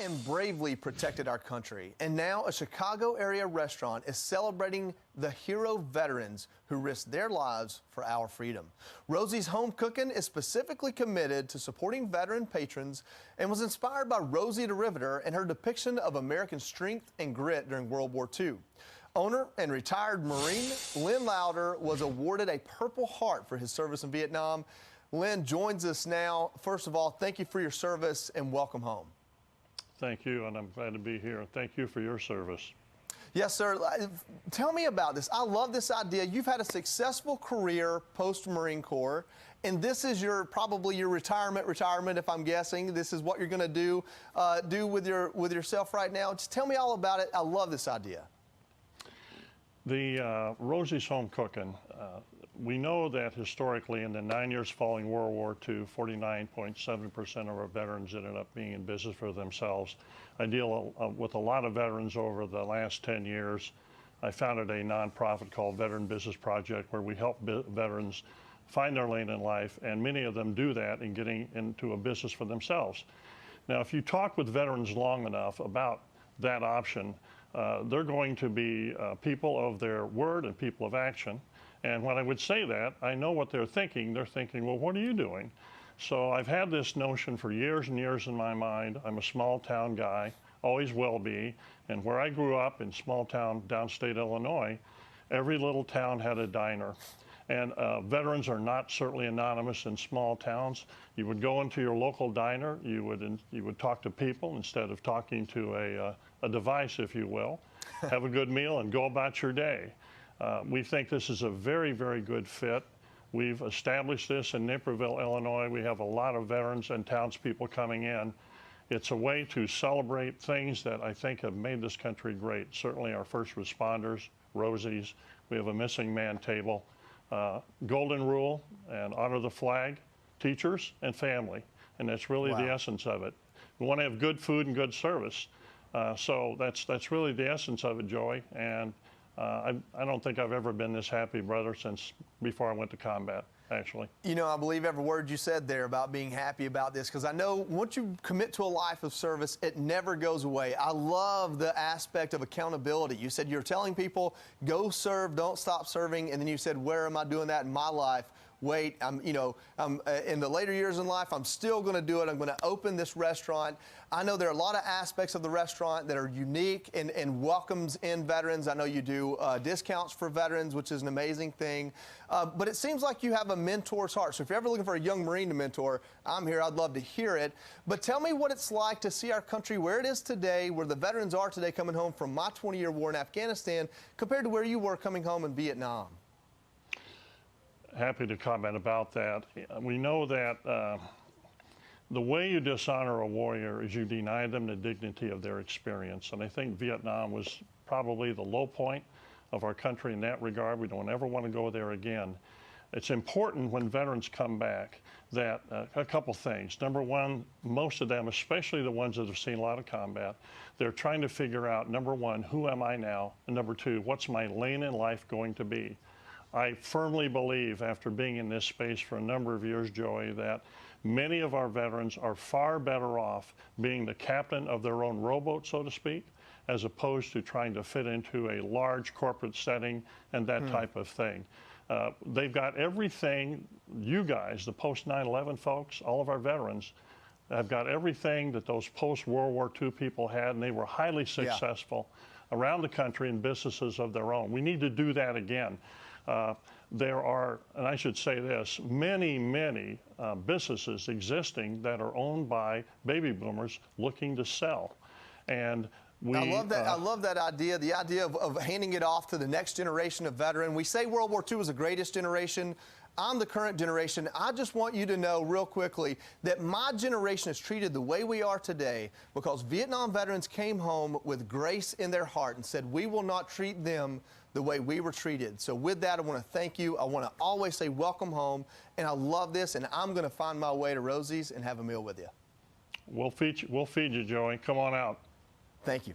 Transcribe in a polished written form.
and bravely protected our country. And now a Chicago area restaurant is celebrating the hero veterans who risked their lives for our freedom. Rosie's Home Cookin is specifically committed to supporting veteran patrons and was inspired by Rosie the Riveter and her depiction of American strength and grit during World War II. Owner and retired Marine Lynn was awarded a Purple Heart for his service in Vietnam. Lynn joins us now. First of all, thank you for your service and welcome home. Thank you, and I'm glad to be here. Thank you for your service. Yes, sir. Tell me about this. I love this idea. You've had a successful career post-Marine Corps, and this is probably your retirement, if I'm guessing. This is what you're going to do with yourself right now. Just tell me all about it. I love this idea. The Rosie's Home Cookin', we know that historically in the 9 years following World War II, 49.7% of our veterans ended up being in business for themselves. I deal with a lot of veterans over the last 10 years. I founded a nonprofit called Veteran Business Project where we help veterans find their lane in life, and many of them do that in getting into a business for themselves. Now, if you talk with veterans long enough about that option, they're going to be people of their word and people of action. And when I would say that, I know what they're thinking. They're thinking, well, what are you doing? So I've had this notion for years and years in my mind. I'm a small town guy, always will be. And where I grew up in small town downstate Illinois, every little town had a diner. And veterans are not certainly anonymous in small towns. You would go into your local diner, you would talk to people instead of talking to a device, if you will. Have a good meal and go about your day. We think this is a very, very good fit. We've established this in Naperville, Illinois. We have a lot of veterans and townspeople coming in. It's a way to celebrate things that I think have made this country great. Certainly our first responders, Rosie's. We have a missing man table. Golden rule and honor the flag, teachers and family. And that's really the essence of it. We want to have good food and good service. So that's really the essence of it, Joey. And I don't think I've ever been this happy, brother, since before I went to combat, actually. You know, I believe every word you said there about being happy about this, because I know once you commit to a life of service, it never goes away. I love the aspect of accountability. You said you're telling people, go serve, don't stop serving, and then you said, where am I doing that in my life? Wait, I'm in the later years in life, I'm still going to do it. I'm going to open this restaurant. I know there are a lot of aspects of the restaurant that are unique and welcomes in veterans. I know you do discounts for veterans, which is an amazing thing. But it seems like you have a mentor's heart. So if you're ever looking for a young Marine to mentor, I'm here. I'd love to hear it. But tell me what it's like to see our country where it is today, where the veterans are today coming home from my 20-year war in Afghanistan, compared to where you were coming home in Vietnam. Happy to comment about that. We know that the way you dishonor a warrior is you deny them the dignity of their experience. And I think Vietnam was probably the low point of our country in that regard. We don't ever want to go there again. It's important when veterans come back that a couple things. Number one, most of them, especially the ones that have seen a lot of combat, they're trying to figure out, number one, who am I now? And number two, what's my lane in life going to be? I firmly believe, after being in this space for a number of years, Joey, that many of our veterans are far better off being the captain of their own rowboat, so to speak, as opposed to trying to fit into a large corporate setting and that type of thing. They've got everything, you guys, the post-9/11 folks, all of our veterans, have got everything that those post-World War II people had, and they were highly successful around the country in businesses of their own. We need to do that again. There are, and I should say this, many businesses existing that are owned by baby boomers looking to sell. And I love that. I love that idea, the idea of handing it off to the next generation of veteran. We say World War II was the greatest generation. I'm the current generation. I just want you to know real quickly that my generation is treated the way we are today because Vietnam veterans came home with grace in their heart and said, we will not treat them the way we were treated. So with that, I want to thank you. I want to always say welcome home, and I love this, and I'm going to find my way to Rosie's and have a meal with you. We'll feed you, Joey. Come on out. Thank you.